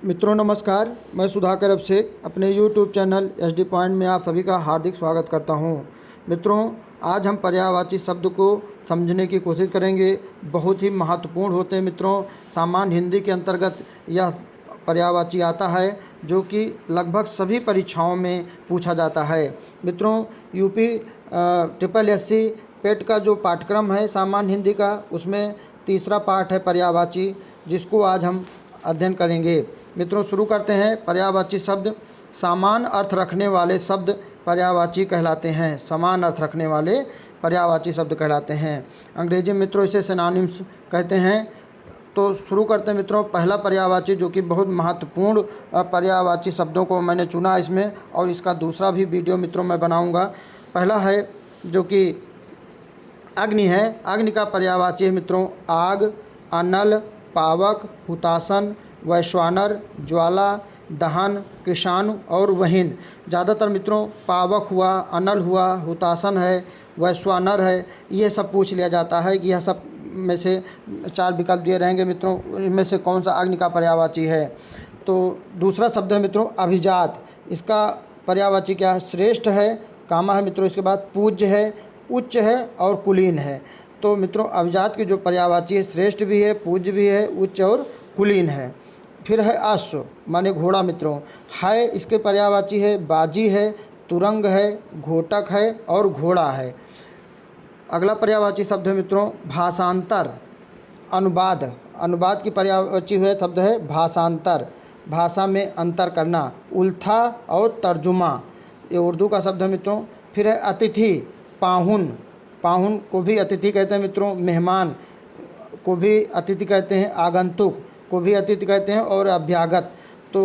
मित्रों नमस्कार, मैं सुधाकर अभिषेक अपने YouTube चैनल SD पॉइंट में आप सभी का हार्दिक स्वागत करता हूं। मित्रों, आज हम पर्यायवाची शब्द को समझने की कोशिश करेंगे। बहुत ही महत्वपूर्ण होते हैं मित्रों। सामान्य हिंदी के अंतर्गत यह पर्यायवाची आता है जो कि लगभग सभी परीक्षाओं में पूछा जाता है। मित्रों, यूपी ट्रिपल एससी पेट का जो पाठ्यक्रम है सामान्य हिंदी का, उसमें तीसरा पाठ है पर्यायवाची, जिसको आज हम अध्ययन करेंगे। मित्रों, शुरू करते हैं। पर्यायवाची शब्द समान अर्थ रखने वाले शब्द पर्यायवाची कहलाते हैं। समान अर्थ रखने वाले पर्यायवाची शब्द कहलाते हैं। अंग्रेजी में मित्रों इसे सिनोनिम्स कहते हैं। तो शुरू करते हैं मित्रों। पहला पर्यायवाची जो कि बहुत महत्वपूर्ण पर्यायवाची शब्दों को मैंने चुना इसमें, और इसका दूसरा भी वीडियो मित्रों मैं बनाऊंगा। पहला है जो कि अग्नि है। अग्नि का पर्यायवाची है मित्रों आग, अनल, पावक, हुतासन, वैश्वानर, ज्वाला, दहन, कृषाणु और वहीन। ज़्यादातर मित्रों पावक हुआ, अनल हुआ, हुतासन है, वैश्वानर है, ये सब पूछ लिया जाता है कि यह सब में से चार विकल्प दिए रहेंगे मित्रों, इनमें से कौन सा अग्नि का पर्यायवाची है। तो दूसरा शब्द है मित्रों अभिजात। इसका पर्यायवाची क्या है? श्रेष्ठ है, कामा है मित्रों, इसके बाद पूज्य है, उच्च है और कुलीन है। तो मित्रों अभिजात की जो पर्यायवाची है श्रेष्ठ भी है, पूज्य भी है, उच्च और कुलीन है। फिर है अश्व माने घोड़ा मित्रों। है इसके पर्यायवाची है बाजी है, तुरंग है, घोटक है और घोड़ा है। अगला पर्यायवाची शब्द है मित्रों भाषांतर। अनुवाद। अनुवाद की पर्यायवाची हुए शब्द है भाषांतर, भाषा में अंतर करना। उल्था और तर्जुमा, ये उर्दू का शब्द है मित्रों। फिर है अतिथि, पाहुन। पाहुन को भी अतिथि कहते हैं मित्रों। मेहमान को भी अतिथि कहते हैं, आगंतुक को भी अतिथि कहते हैं और अभ्यागत। तो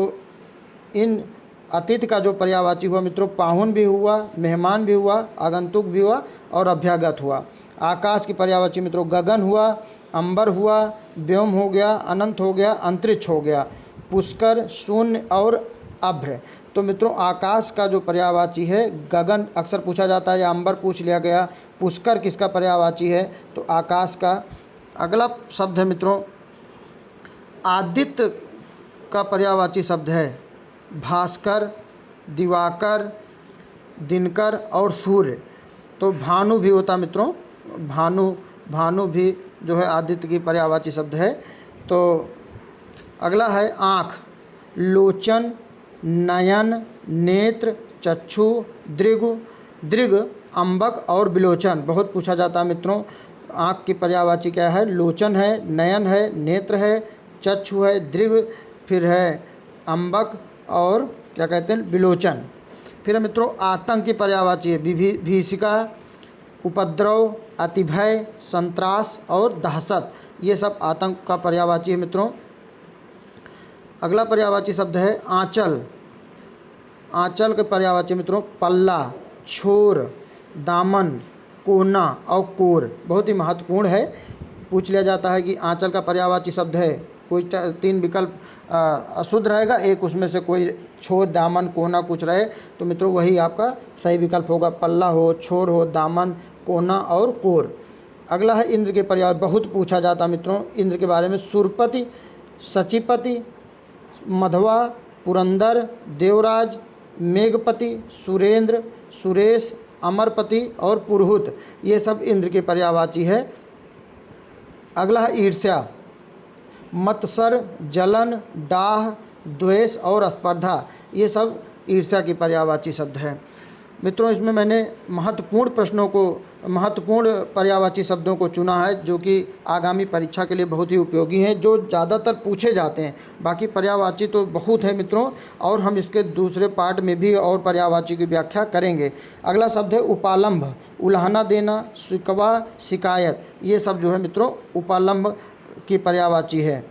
इन अतिथि का जो पर्यायवाची हुआ मित्रों पाहुन भी हुआ, मेहमान भी हुआ, आगंतुक भी हुआ और अभ्यागत हुआ। आकाश की पर्यायवाची मित्रों गगन हुआ, अंबर हुआ, व्योम हो गया, अनंत हो गया, अंतरिक्ष हो गया, पुष्कर, शून्य और अभ्र। तो मित्रों आकाश का जो पर्यायवाची है गगन अक्सर पूछा जाता है, या अंबर पूछ लिया गया। पुष्कर किसका पर्यायवाची है? तो आकाश का। अगला शब्द है मित्रों आदित्य का पर्यायवाची शब्द है भास्कर, दिवाकर, दिनकर और सूर्य। तो भानु भी होता मित्रों, भानु भी जो है आदित्य की पर्यायवाची शब्द है। तो अगला है आँख। लोचन, नयन, नेत्र, चक्षु, दृग, अम्बक और विलोचन बहुत पूछा जाता है मित्रों। आँख की पर्यायवाची क्या है? लोचन है, नयन है, नेत्र है, चक्षु है, दृग, फिर है अम्बक और क्या कहते हैं विलोचन। फिर मित्रों आतंक की पर्यायवाची है भीषिका, उपद्रव, अतिभय, संत्रास और दहशत। ये सब आतंक का पर्यायवाची है मित्रों। अगला पर्यायवाची शब्द है आंचल। आंचल के पर्यायवाची मित्रों पल्ला, छोर, दामन, कोना और कोर। बहुत ही महत्वपूर्ण है, पूछ लिया जाता है कि आंचल का पर्यायवाची शब्द है। कोई तीन विकल्प अशुद्ध रहेगा, एक उसमें से कोई छोर, दामन, कोना कुछ रहे तो मित्रों वही आपका सही विकल्प होगा। पल्ला हो, छोर हो, दामन, कोना और कोर। अगला है इंद्र के पर्याय। बहुत पूछा जाता मित्रों इंद्र के बारे में। सुरपति, सचिपति, मधवा, पुरंदर, देवराज, मेघपति, सुरेंद्र, सुरेश, अमरपति और पुरहुत। ये सब इंद्र के पर्यायवाची है। अगला है ईर्ष्या। मत्सर, जलन, डाह, द्वेष और स्पर्धा। ये सब ईर्ष्या की पर्यायवाची शब्द है मित्रों। इसमें मैंने महत्वपूर्ण पर्यायवाची शब्दों को चुना है जो कि आगामी परीक्षा के लिए बहुत ही उपयोगी हैं, जो ज़्यादातर पूछे जाते हैं। बाकी पर्यायवाची तो बहुत है मित्रों, और हम इसके दूसरे पार्ट में भी और पर्यायवाची की व्याख्या करेंगे। अगला शब्द है उपालंभ। उलाहना देना, शिकवा, शिकायत। ये सब जो है मित्रों उपालंभ की पर्यायवाची है।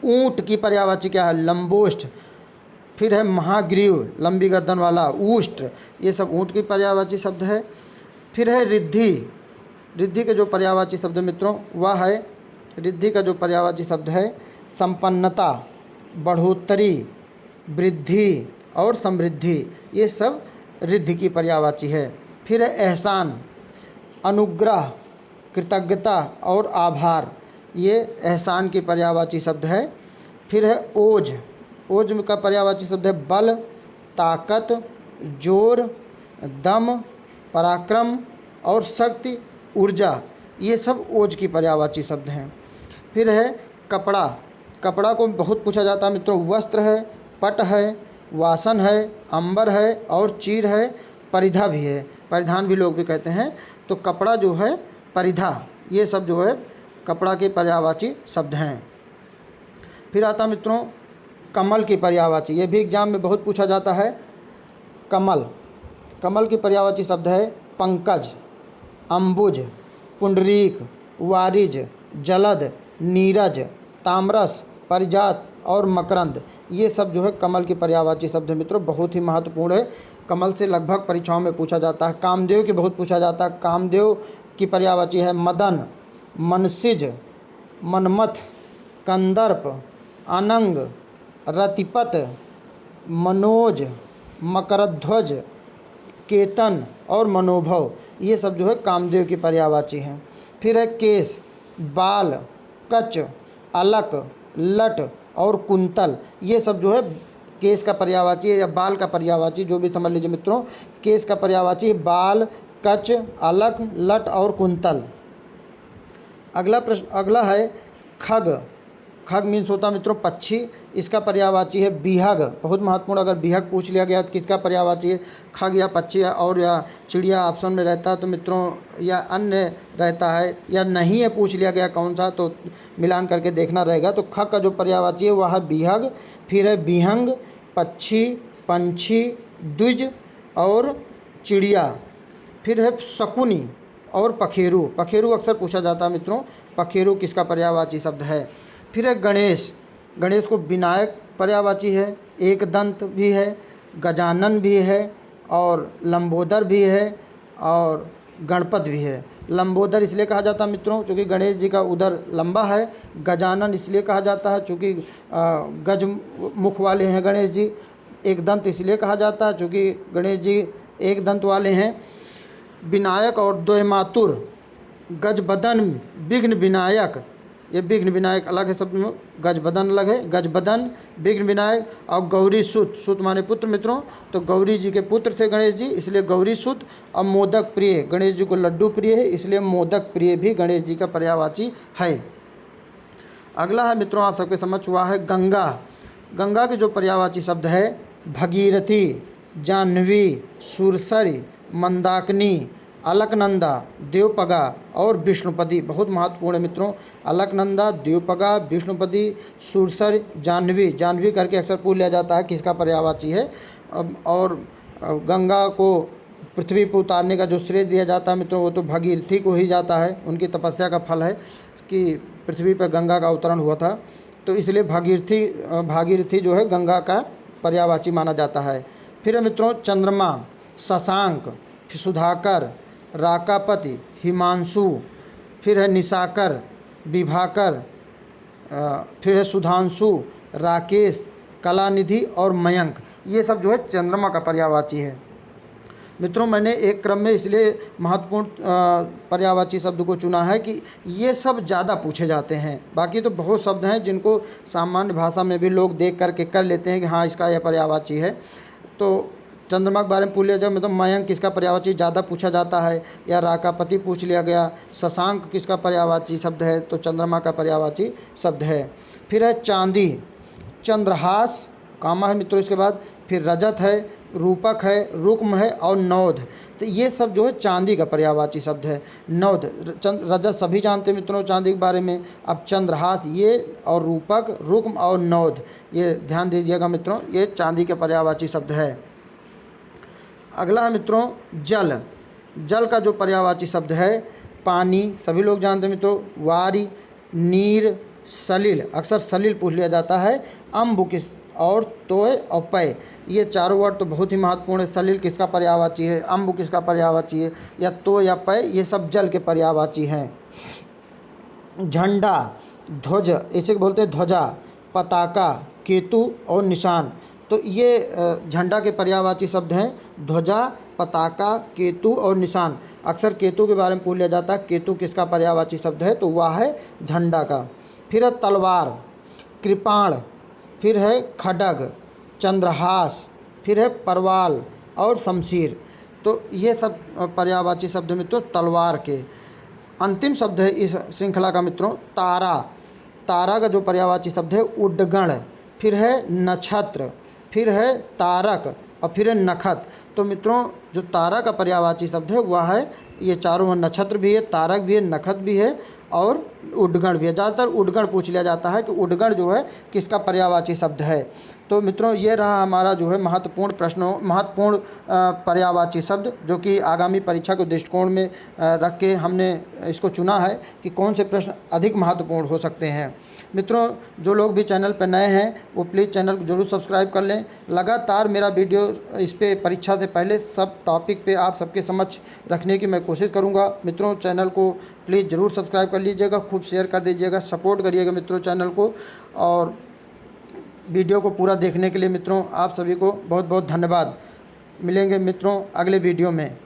ऊंट की पर्यायवाची क्या है? लंबोष्ठ। फिर है महाग्रीव, लंबी गर्दन वाला, ऊष्ट। ये सब ऊंट की पर्यायवाची शब्द है। फिर है रिद्धि। रिद्धि के जो पर्यायवाची शब्द मित्रों वह है, रिद्धि का जो पर्यायवाची शब्द है संपन्नता, बढ़ोतरी, वृद्धि और समृद्धि। ये सब रिद्धि की पर्यायवाची है। फिर है एहसान, अनुग्रह, कृतज्ञता और आभार। ये एहसान की पर्यायवाची शब्द है। फिर है ओज। ओज का पर्यायवाची शब्द है बल, ताकत, जोर, दम, पराक्रम और शक्ति, ऊर्जा। ये सब ओज की पर्यायवाची शब्द हैं। फिर है कपड़ा। कपड़ा को बहुत पूछा जाता है मित्रों। वस्त्र है, पट है, वासन है, अंबर है और चीर है, परिधा भी है, परिधान भी लोग भी कहते हैं। तो कपड़ा जो है, परिधा, ये सब जो है कपड़ा के पर्यायवाची शब्द हैं। फिर आता मित्रों कमल की पर्यायवाची। ये भी एग्जाम में बहुत पूछा जाता है। कमल, कमल की पर्यायवाची शब्द है पंकज, अंबुज, पुंडरीक, वारिज, जलद, नीरज, तामरस, परिजात और मकरंद। ये सब जो है कमल की पर्यायवाची शब्द है मित्रों, बहुत ही महत्वपूर्ण है। कमल से लगभग परीक्षाओं में पूछा जाता है। कामदेव की बहुत पूछा जाता है। कामदेव की पर्यायवाची है मदन, मनसिज, मनमथ, कंदर्प, अनंग, रतिपत, मनोज, मकरध्वज, केतन और मनोभव। ये सब जो है कामदेव की पर्यायवाची हैं। फिर है केस, बाल, कच, अलक, लट और कुंतल। ये सब जो है केस का पर्यायवाची है या बाल का पर्यायवाची, जो भी समझ लीजिए मित्रों। केस का पर्यायवाची बाल, कच, अलक, लट और कुंतल। अगला प्रश्न, अगला है खग। खग मीन्स होता मित्रों पक्षी। इसका पर्यायवाची है बिहग, बहुत महत्वपूर्ण। अगर बिहग पूछ लिया गया तो किसका पर्यायवाची है? खग या पक्षी और या चिड़िया ऑप्शन में रहता है तो मित्रों, या अन्य रहता है या नहीं है पूछ लिया गया कौन सा, तो मिलान करके देखना रहेगा। तो खग का जो पर्यायवाची है वह है बिहग। फिर है बिहंग, पक्षी, पंछी, द्विज और चिड़िया। फिर है शकुनी और पखेरु। पखेरु अक्सर पूछा जाता है मित्रों। पखेरु किसका पर्यायवाची शब्द है? फिर है गणेश। गणेश को विनायक पर्यायवाची है, एक दंत भी है, गजानन भी है और लंबोदर भी है और गणपत भी है। लंबोदर इसलिए कहा जाता है मित्रों क्योंकि गणेश जी का उदर लंबा है। गजानन इसलिए कहा जाता है क्योंकि गज मुख वाले हैं गणेश जी। एक दंत इसलिए कहा जाता है क्योंकि गणेश जी एक दंत वाले हैं। विनायक और द्वयमातुर, गजबदन, विघ्न विनायक। ये विघ्न विनायक अलग है शब्द में, गजबदन अलग है। गजबदन, विघ्न विनायक और गौरी सुत। सुत माने पुत्र मित्रों, तो गौरी जी के पुत्र थे गणेश जी, इसलिए गौरी सुत। और मोदक प्रिय, गणेश जी को लड्डू प्रिय है इसलिए मोदक प्रिय भी गणेश जी का पर्यायवाची है। अगला है मित्रों, आप सबके समझ हुआ है गंगा। गंगा के जो पर्यायवाची शब्द है भगीरथी, जाह्नवी, सुरसरी, मंदाकिनी, अलकनंदा, देवपगा और विष्णुपदी। बहुत महत्वपूर्ण है मित्रों। अलकनंदा, देवपगा, विष्णुपदी, सुरसर, जाह्नवी। जाह्नवी करके अक्सर पूछ लिया जाता है किसका पर्यायवाची है। और गंगा को पृथ्वी पर उतारने का जो श्रेय दिया जाता है मित्रों वो तो भगीरथी को ही जाता है। उनकी तपस्या का फल है कि पृथ्वी पर गंगा का अवतरण हुआ था, तो इसलिए भागीरथी जो है गंगा का पर्यायवाची माना जाता है। फिर है मित्रों चंद्रमा, शशांक, सुधाकर, राकापति, हिमांशु। फिर है निशाकर, विभाकर। फिर है सुधांशु, राकेश, कलानिधि और मयंक। ये सब जो है चंद्रमा का पर्यायवाची है। मित्रों मैंने एक क्रम में इसलिए महत्वपूर्ण पर्यायवाची शब्द को चुना है कि ये सब ज़्यादा पूछे जाते हैं। बाकी तो बहुत शब्द हैं जिनको सामान्य भाषा में भी लोग देख करके कर लेते हैं कि हाँ इसका यह पर्यायवाची है। तो चंद्रमा के बारे में पूछ लिया जाए मतलब मयंक किसका पर्यायवाची ज़्यादा पूछा जाता है, या राकापति पूछ लिया गया। शशांक किसका पर्यायवाची शब्द है, तो चंद्रमा का पर्यायवाची शब्द है। फिर है चांदी, चंद्रहास, कामा है मित्रों इसके बाद। फिर रजत है, रूपक है, रुक्म है और नौध। तो ये सब जो है चांदी का पर्यायवाची शब्द है। नौध, रजत सभी जानते हैं मित्रों चांदी के बारे में। अब चंद्रहास ये और रूपक, रुक्म और नौध, ये ध्यान दीजिएगा मित्रों, ये चांदी के पर्यायवाची शब्द है। अगला है मित्रों जल। जल का जो पर्यायवाची शब्द है पानी, सभी लोग जानते हैं मित्रों। वारी, नीर, सलिल, अक्सर सलिल पूछ लिया जाता है। अम्बु किस और तोय और पय, ये चारों वर्ड तो बहुत ही महत्वपूर्ण है। सलिल किसका पर्यायवाची है, अम्बु किसका पर्यायवाची है, या तो या पय, ये सब जल के पर्यायवाची हैं। झंडा, ध्वज, इसे बोलते हैं ध्वजा, पताका, केतु और निशान। तो ये झंडा के पर्यायवाची शब्द हैं ध्वजा, पताका, केतु और निशान। अक्सर केतु के बारे में पूछ लिया जाता है, केतु किसका पर्यायवाची शब्द है, तो वह है झंडा का। फिर है तलवार, कृपाण, फिर है खड्ग, चंद्रहास, फिर है परवाल और शमशीर। तो ये सब पर्यायवाची शब्द मित्रों तलवार के। अंतिम शब्द है इस श्रृंखला का मित्रों तारा। तारा का जो पर्यायवाची शब्द है उड्डगण, फिर है नक्षत्र, फिर है तारक और फिर है नखत। तो मित्रों जो तारा का पर्यायवाची शब्द है वह है ये चारों, नक्षत्र भी है, तारक भी है, नखत भी है और उड्डगण भी है। ज़्यादातर उड्डगण पूछ लिया जाता है कि उड्डगण जो है किसका पर्यायवाची शब्द है। तो मित्रों ये रहा हमारा जो है महत्वपूर्ण पर्यायवाची शब्द, जो कि आगामी परीक्षा के दृष्टिकोण में रख के हमने इसको चुना है कि कौन से प्रश्न अधिक महत्वपूर्ण हो सकते हैं। मित्रों जो लोग भी चैनल पर नए हैं वो प्लीज़ चैनल को जरूर सब्सक्राइब कर लें। लगातार मेरा वीडियो इस पे परीक्षा से पहले सब टॉपिक पे आप सबके समक्ष रखने की मैं कोशिश करूँगा। मित्रों चैनल को प्लीज़ ज़रूर सब्सक्राइब कर लीजिएगा, खूब शेयर कर दीजिएगा, सपोर्ट करिएगा मित्रों चैनल को। और वीडियो को पूरा देखने के लिए मित्रों आप सभी को बहुत बहुत धन्यवाद। मिलेंगे मित्रों अगले वीडियो में।